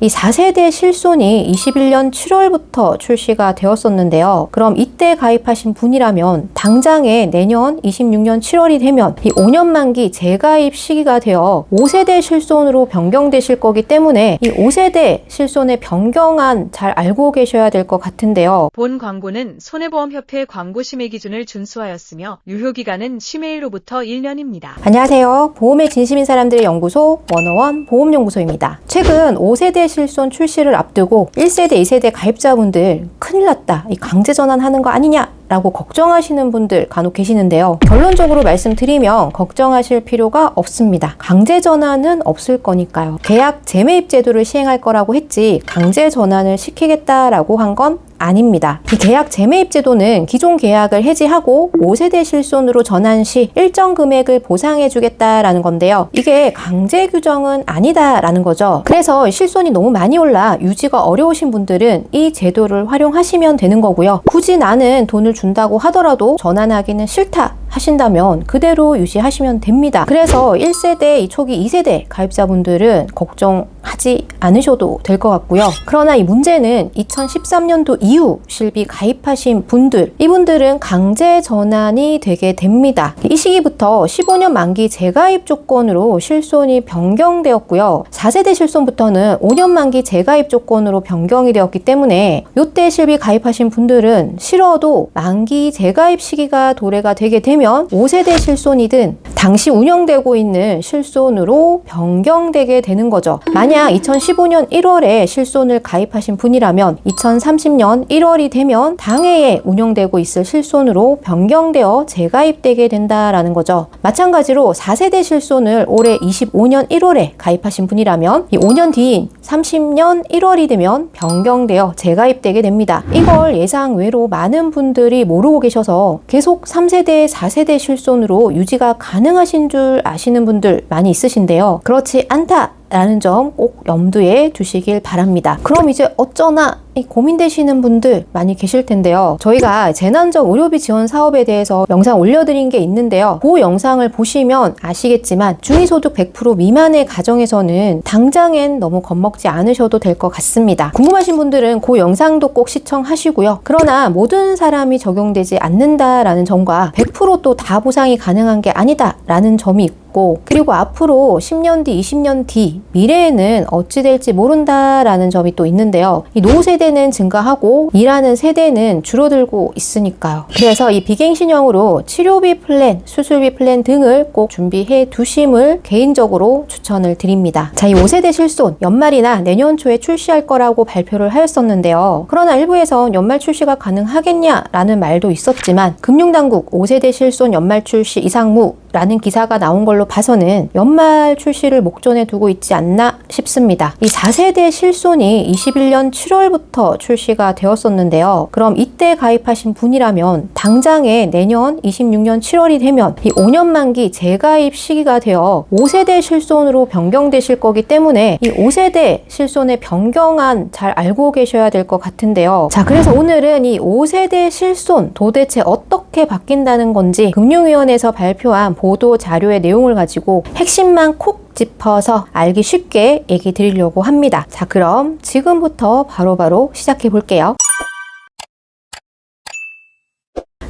이 4세대 실손이 21년 7월부터 출시가 되었었는데요. 그럼 이때 가입하신 분이라면 당장에 내년 26년 7월이 되면 이 5년 만기 재가입 시기가 되어 5세대 실손으로 변경되실 거기 때문에 이 5세대 실손의 변경안 잘 알고 계셔야 될 것 같은데요. 본 광고는 손해보험협회 광고 심의 기준을 준수하였으며 유효기간은 심의일로부터 1년입니다. 안녕하세요. 보험에 진심인 사람들의 연구소 원어원 보험연구소입니다. 최근 5세대 실손 출시를 앞두고 1세대, 2세대 가입자분들 큰일 났다. 이 강제 전환하는 거 아니냐? 라고 걱정하시는 분들 간혹 계시는데요. 결론적으로 말씀드리면 걱정하실 필요가 없습니다. 강제 전환은 없을 거니까요. 계약 재매입 제도를 시행할 거라고 했지 강제 전환을 시키겠다라고 한 건 아닙니다. 이 계약 재매입 제도는 기존 계약을 해지하고 5세대 실손으로 전환 시 일정 금액을 보상해 주겠다라는 건데요. 이게 강제 규정은 아니다라는 거죠. 그래서 실손이 너무 많이 올라 유지가 어려우신 분들은 이 제도를 활용하시면 되는 거고요. 굳이 나는 돈을 준다고 하더라도 전환하기는 싫다 하신다면 그대로 유지하시면 됩니다. 그래서 1세대, 이 초기 2세대 가입자분들은 걱정하지 않으셔도 될 것 같고요. 그러나 이 문제는 2013년도 이후 실비 가입하신 분들, 이분들은 강제 전환이 되게 됩니다. 이 시기부터 15년 만기 재가입 조건으로 실손이 변경되었고요. 4세대 실손부터는 5년 만기 재가입 조건으로 변경이 되었기 때문에 이때 실비 가입하신 분들은 싫어도 만기 재가입 시기가 도래가 되게 되면 5세대 실손이든 당시 운영되고 있는 실손으로 변경되게 되는 거죠. 만약 2015년 1월에 실손을 가입하신 분이라면 2030년 1월이 되면 당해에 운영되고 있을 실손으로 변경되어 재가입되게 된다라는 거죠. 마찬가지로 4세대 실손을 올해 25년 1월에 가입하신 분이라면 이 5년 뒤인 30년 1월이 되면 변경되어 재가입되게 됩니다. 이걸 예상 외로 많은 분들이 모르고 계셔서 계속 3세대, 4세대 실손으로 유지가 가능하신 줄 아시는 분들 많이 있으신데요. 그렇지 않다라는 점 꼭 염두에 두시길 바랍니다. 그럼 이제 어쩌나 고민되시는 분들 많이 계실 텐데요. 저희가 재난적 의료비 지원 사업에 대해서 영상 올려드린 게 있는데요. 그 영상을 보시면 아시겠지만 중위소득 100% 미만의 가정에서는 당장엔 너무 겁먹지 않으셔도 될 것 같습니다. 궁금하신 분들은 그 영상도 꼭 시청하시고요. 그러나 모든 사람이 적용되지 않는다라는 점과 100% 또 다 보상이 가능한 게 아니다라는 점이 있고, 그리고 앞으로 10년 뒤, 20년 뒤 미래에는 어찌 될지 모른다라는 점이 또 있는데요. 이 노후 세대는 증가하고 일하는 세대는 줄어들고 있으니까요. 그래서 이 비갱신형으로 치료비 플랜, 수술비 플랜 등을 꼭 준비해 두심을 개인적으로 추천을 드립니다. 자, 이 5세대 실손 연말이나 내년 초에 출시할 거라고 발표를 하였었는데요. 그러나 일부에선 연말 출시가 가능하겠냐라는 말도 있었지만 금융당국 5세대 실손 연말 출시 이상무라는 기사가 나온 걸로 봐서는 연말 출시를 목전에 두고 있지 않나 싶습니다. 이 4세대 실손이 21년 7월부터 출시가 되었었는데요. 그럼 이때 가입하신 분이라면 당장에 내년 26년 7월이 되면 이 5년 만기 재가입 시기가 되어 5세대 실손으로 변경되실 거기 때문에 이 5세대 실손의 변경안 잘 알고 계셔야 될 것 같은데요. 자, 그래서 오늘은 이 5세대 실손 도대체 어떻게 바뀐다는 건지 금융위원회에서 발표한 보도 자료의 내용을 가지고 핵심만 콕 짚어서 알기 쉽게 얘기 드리려고 합니다. 자, 그럼 지금부터 바로바로 시작해 볼게요.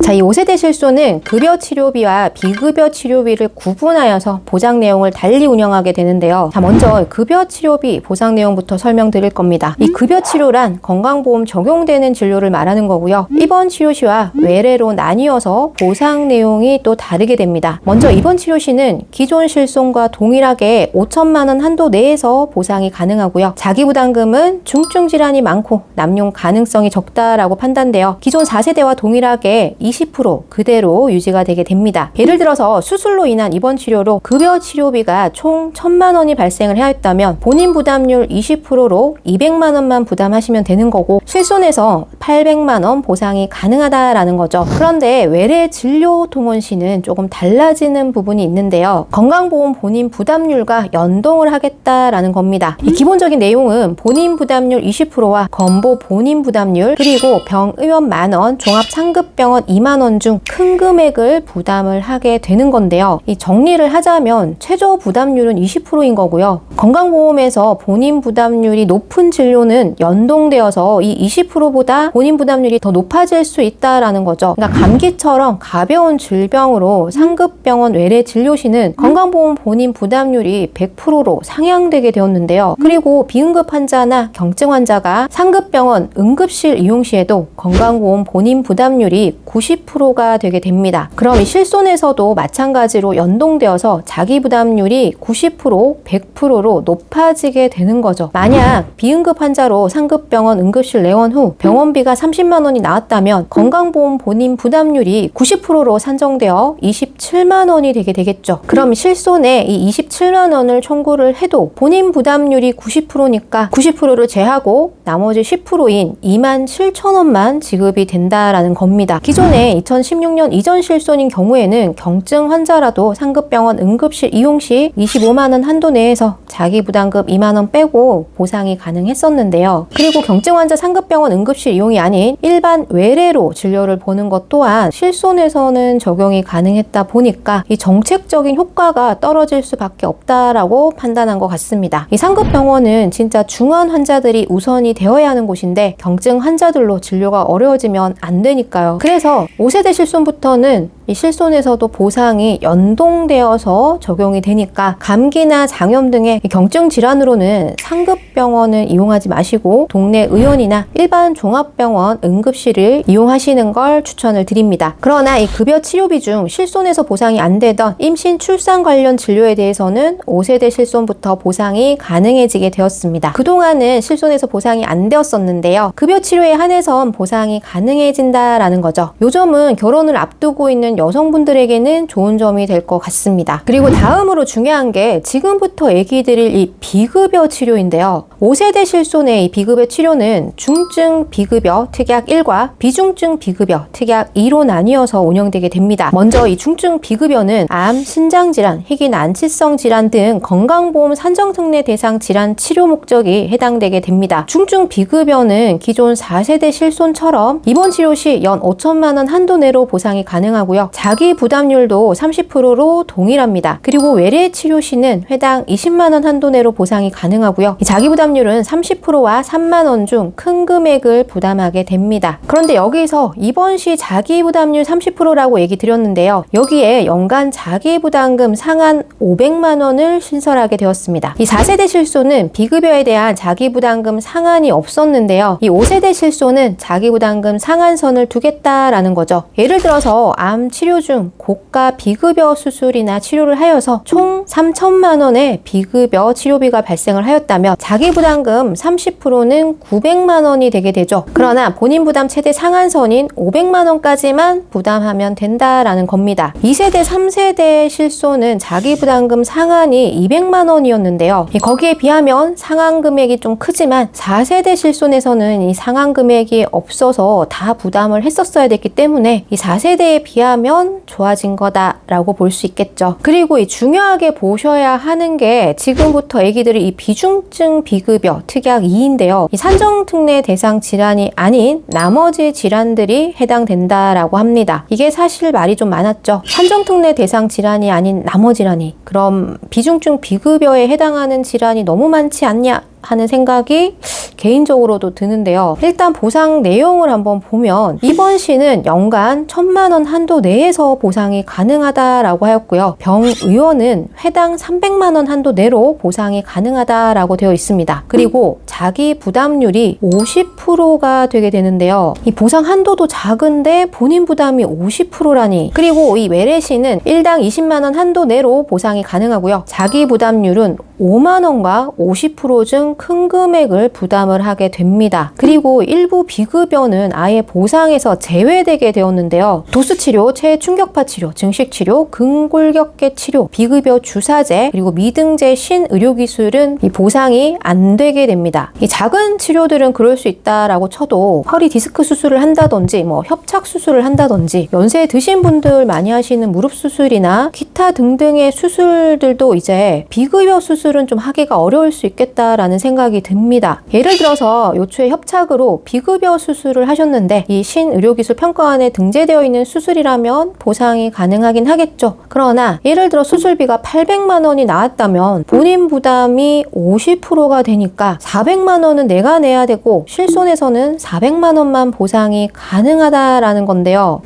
자, 이 5세대 실손은 급여 치료비와 비급여 치료비를 구분하여서 보장 내용을 달리 운영하게 되는데요. 자, 먼저 급여 치료비 보상 내용부터 설명드릴 겁니다. 이 급여 치료란 건강보험 적용되는 진료를 말하는 거고요. 입원 치료 시와 외래로 나뉘어서 보상 내용이 또 다르게 됩니다. 먼저 입원 치료 시는 기존 실손과 동일하게 5천만 원 한도 내에서 보상이 가능하고요. 자기부담금은 중증 질환이 많고 남용 가능성이 적다라고 판단되어 기존 4세대와 동일하게 20% 그대로 유지가 되게 됩니다. 예를 들어서 수술로 인한 입원 치료로 급여 치료비가 총 1,000만 원이 발생을 하였다면 본인 부담률 20%로 200만 원만 부담하시면 되는 거고, 실손에서 800만 원 보상이 가능하다라는 거죠. 그런데 외래 진료 통원 시는 조금 달라지는 부분이 있는데요. 건강보험 본인 부담률과 연동을 하겠다라는 겁니다. 이 기본적인 내용은 본인 부담률 20%와 건보 본인 부담률, 그리고 병의원 만원, 종합상급병원 2만 100만 원 중 큰 금액을 부담을 하게 되는 건데요. 이 정리를 하자면 최저 부담률은 20%인 거고요. 건강보험에서 본인 부담률이 높은 진료는 연동되어서 이 20%보다 본인 부담률이 더 높아질 수 있다라는 거죠. 그러니까 감기처럼 가벼운 질병으로 상급병원 외래 진료 시는 건강보험 본인 부담률이 100%로 상향되게 되었는데요. 그리고 비응급 환자나 경증 환자가 상급병원 응급실 이용 시에도 건강보험 본인 부담률이 90%가 되게 됩니다. 그럼 이 실손에서도 마찬가지로 연동되어서 자기 부담률이 90%, 100%로 높아지게 되는 거죠. 만약 비응급 환자로 상급병원 응급실 내원 후 병원비가 30만 원이 나왔다면 건강보험 본인 부담률이 90%로 산정되어 27만 원이 되게 되겠죠. 그럼 실손에 이 27만 원을 청구를 해도 본인 부담률이 90%니까 90%를 제하고 나머지 10%인 2만 7천 원만 지급이 된다라는 겁니다. 기존에 2016년 이전 실손인 경우에는 경증 환자라도 상급병원 응급실 이용 시 25만 원 한도 내에서 자기 부담금 2만 원 빼고 보상이 가능했었는데요. 그리고 경증 환자 상급병원 응급실 이용이 아닌 일반 외래로 진료를 보는 것 또한 실손에서는 적용이 가능했다 보니까 이 정책적인 효과가 떨어질 수밖에 없다라고 판단한 것 같습니다. 이 상급병원은 진짜 중환 환자들이 우선이 되어야 하는 곳인데 경증 환자들로 진료가 어려워지면 안 되니까요. 그래서 5세대 실손부터는 이 실손에서도 보상이 연동되어서 적용이 되니까 감기나 장염 등의 경증 질환으로는 상급병원을 이용하지 마시고 동네 의원이나 일반 종합병원 응급실을 이용하시는 걸 추천을 드립니다. 그러나 이 급여 치료비 중 실손에서 보상이 안 되던 임신 출산 관련 진료에 대해서는 5세대 실손부터 보상이 가능해지게 되었습니다. 그동안은 실손에서 보상이 안 되었었는데요. 급여 치료에 한해선 보상이 가능해진다라는 거죠. 요 점은 결혼을 앞두고 있는 여성분들에게는 좋은 점이 될 것 같습니다. 그리고 다음으로 중요한 게 지금부터 얘기 드릴 이 비급여 치료인데요. 5세대 실손의 이 비급여 치료는 중증 비급여 특약 1과 비중증 비급여 특약 2로 나뉘어서 운영되게 됩니다. 먼저 이 중증 비급여는 암, 신장질환, 희귀 난치성 질환 등 건강보험 산정특례 대상 질환 치료 목적이 해당되게 됩니다. 중증 비급여는 기존 4세대 실손처럼 입원 치료 시 연 5천만 원 한도 내로 보상이 가능하고요. 자기 부담률도 30%로 동일합니다. 그리고 외래 치료 시는 회당 20만 원 한도 내로 보상이 가능하고요. 이 자기 부담률은 30%와 3만 원 중 큰 금액을 부담하게 됩니다. 그런데 여기서 입원 시 자기 부담률 30%라고 얘기 드렸는데요. 여기에 연간 자기 부담금 상한 500만 원을 신설하게 되었습니다. 이 4세대 실손은 비급여에 대한 자기 부담금 상한이 없었는데요. 이 5세대 실손은 자기 부담금 상한선을 두겠다라는 거죠. 예를 들어서 암 치료 중 고가 비급여 수술이나 치료를 하여서 총 3천만 원의 비급여 치료비가 발생을 하였다면 자기 부담금 30%는 900만 원이 되게 되죠. 그러나 본인 부담 최대 상한선인 500만 원까지만 부담하면 된다라는 겁니다. 2세대, 3세대 실손은 자기 부담금 상한이 200만 원이었는데요. 거기에 비하면 상한 금액이 좀 크지만 4세대 실손에서는 이 상한 금액이 없어서 다 부담을 했었어야 됐기 때문에 이 4세대에 비하면 좋아진 거다라고 볼 수 있겠죠. 그리고 이 중요하게 보셔야 하는 게 지금부터 얘기드릴 이 비중증 비급여 특약 2인데요. 이 산정특례 대상 질환이 아닌 나머지 질환들이 해당된다라고 합니다. 이게 사실 말이 좀 많았죠. 산정특례 대상 질환이 아닌 나머지 질환이 그럼 비중증 비급여에 해당하는 질환이 너무 많지 않냐 하는 생각이 개인적으로도 드는데요. 일단 보상 내용을 한번 보면 입원 시는 연간 1,000만 원 한도 내에서 보상이 가능하다라고 하였고요. 병의원은 회당 300만 원 한도 내로 보상이 가능하다라고 되어 있습니다. 그리고 자기 부담률이 50%가 되게 되는데요. 이 보상 한도도 작은데 본인 부담이 50%라니. 그리고 이 외래 시는 일당 20만 원 한도 내로 보상이 가능하고요. 자기 부담률은 5만 원과 50% 중 큰 금액을 부담을 하게 됩니다. 그리고 일부 비급여는 아예 보상에서 제외되게 되었는데요. 도수치료, 체충격파 치료, 증식치료, 근골격계 치료, 비급여 주사제, 그리고 미등재 신의료기술은 이 보상이 안 되게 됩니다. 이 작은 치료들은 그럴 수 있다라고 쳐도 허리 디스크 수술을 한다든지 협착 수술을 한다든지 연세 드신 분들 많이 하시는 무릎 수술이나 기타 등등의 수술들도 이제 비급여 수술은 좀 하기가 어려울 수 있겠다라는 생각이 듭니다. 예를 들어서 요초의 협착으로 비급여 수술을 하셨는데 이 신의료기술평가원에 등재되어 있는 수술이라면 보상이 가능하긴 하겠죠. 그러나 예를 들어 수술비가 800만 원이 나왔다면 본인 부담이 50%가 되니까 400만 원은 내가 내야 되고 실손에서는 400만 원만 보상이 가능하다라는 건데요.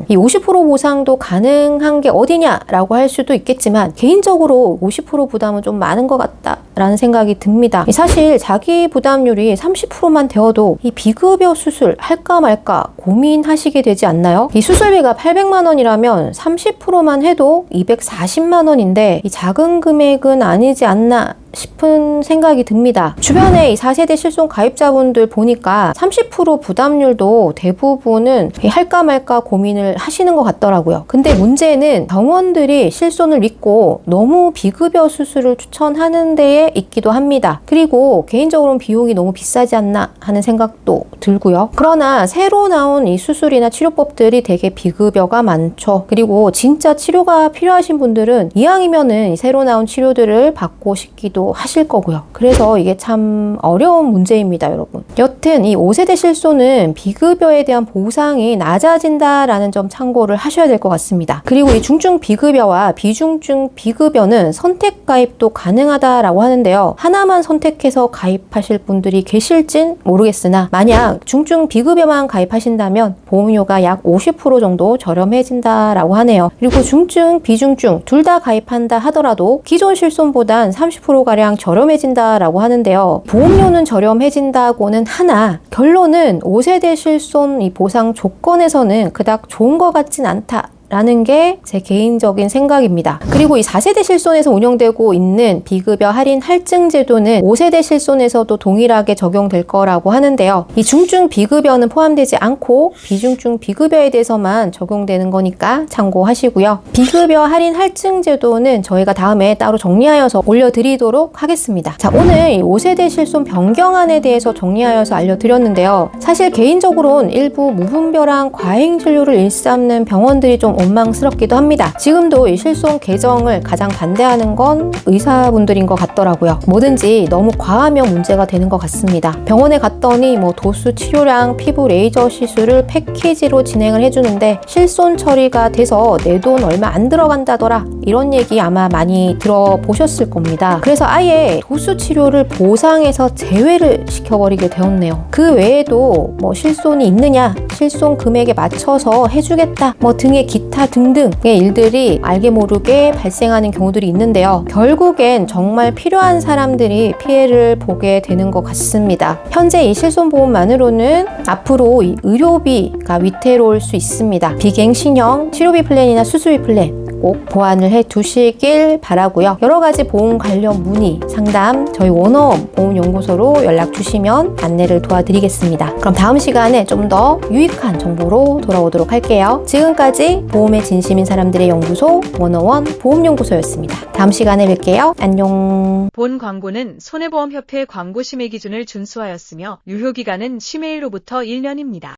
이 50% 보상도 가능한 게 어디냐라고 할 수도 있겠지만 개인적으로 50% 부담은 좀 많은 것 같다라는 생각이 듭니다. 사실 자기 부담률이 30%만 되어도 이 비급여 수술 할까 말까 고민하시게 되지 않나요? 이 수술비가 800만 원이라면 30%만 해도 240만 원인데 이 작은 금액은 아니지 않나 싶은 생각이 듭니다. 주변에 이 4세대 실손 가입자분들 보니까 30% 부담률도 대부분은 할까 말까 고민을 하시는 것 같더라고요. 근데 문제는 병원들이 실손을 믿고 너무 비급여 수술을 추천하는 데에 있기도 합니다. 그리고 개인적으로는 비용이 너무 비싸지 않나 하는 생각도 들고요. 그러나 새로 나온 이 수술이나 치료법들이 되게 비급여가 많죠. 그리고 진짜 치료가 필요하신 분들은 이왕이면은 새로 나온 치료들을 받고 싶기도 하실 거고요. 그래서 이게 참 어려운 문제입니다, 여러분. 여튼 이 5세대 실손은 비급여에 대한 보상이 낮아진다라는 점 참고를 하셔야 될 것 같습니다. 그리고 이 중증 비급여와 비중증 비급여는 선택 가입도 가능하다라고 하는데요. 하나만 선택해서 가입하실 분들이 계실진 모르겠으나 만약 중증 비급여만 가입하신다면 보험료가 약 50% 정도 저렴해진다라고 하네요. 그리고 중증, 비중증 둘 다 가입한다 하더라도 기존 실손보단 30%가량 저렴해진다라고 하는데요. 보험료는 저렴해진다고는 하나 결론은 5세대 실손 이 보상 조건에서는 그닥 좋은 것 같진 않다. 라는 게 제 개인적인 생각입니다. 그리고 이 4세대 실손에서 운영되고 있는 비급여 할인 할증 제도는 5세대 실손에서도 동일하게 적용될 거라고 하는데요. 이 중증 비급여는 포함되지 않고 비중증 비급여에 대해서만 적용되는 거니까 참고하시고요. 비급여 할인 할증 제도는 저희가 다음에 따로 정리하여서 올려드리도록 하겠습니다. 자, 오늘 이 5세대 실손 변경안에 대해서 정리하여서 알려드렸는데요. 사실 개인적으로는 일부 무분별한 과잉 진료를 일삼는 병원들이 좀 원망스럽기도 합니다. 지금도 이 실손 개정을 가장 반대하는 건 의사분들인 것 같더라고요. 뭐든지 너무 과하면 문제가 되는 것 같습니다. 병원에 갔더니 뭐 도수 치료량, 피부 레이저 시술을 패키지로 진행을 해주는데 실손 처리가 돼서 내 돈 얼마 안 들어간다더라 이런 얘기 아마 많이 들어보셨을 겁니다. 그래서 아예 도수 치료를 보상해서 제외를 시켜버리게 되었네요. 그 외에도 뭐 실손이 있느냐, 실손 금액에 맞춰서 해주겠다 뭐 등의 기타 등등의 일들이 알게 모르게 발생하는 경우들이 있는데요. 결국엔 정말 필요한 사람들이 피해를 보게 되는 것 같습니다. 현재 이 실손보험만으로는 앞으로 이 의료비가 위태로울 수 있습니다. 비갱신형 치료비 플랜이나 수술비 플랜 꼭 보완을 해 두시길 바라고요. 여러 가지 보험 관련 문의, 상담 저희 원어원 보험연구소로 연락 주시면 안내를 도와드리겠습니다. 그럼 다음 시간에 좀 더 유익한 정보로 돌아오도록 할게요. 지금까지 보험에 진심인 사람들의 연구소 원어원 보험연구소였습니다. 다음 시간에 뵐게요. 안녕. 본 광고는 손해보험협회 광고 심의 기준을 준수하였으며 유효기간은 심의일로부터 1년입니다.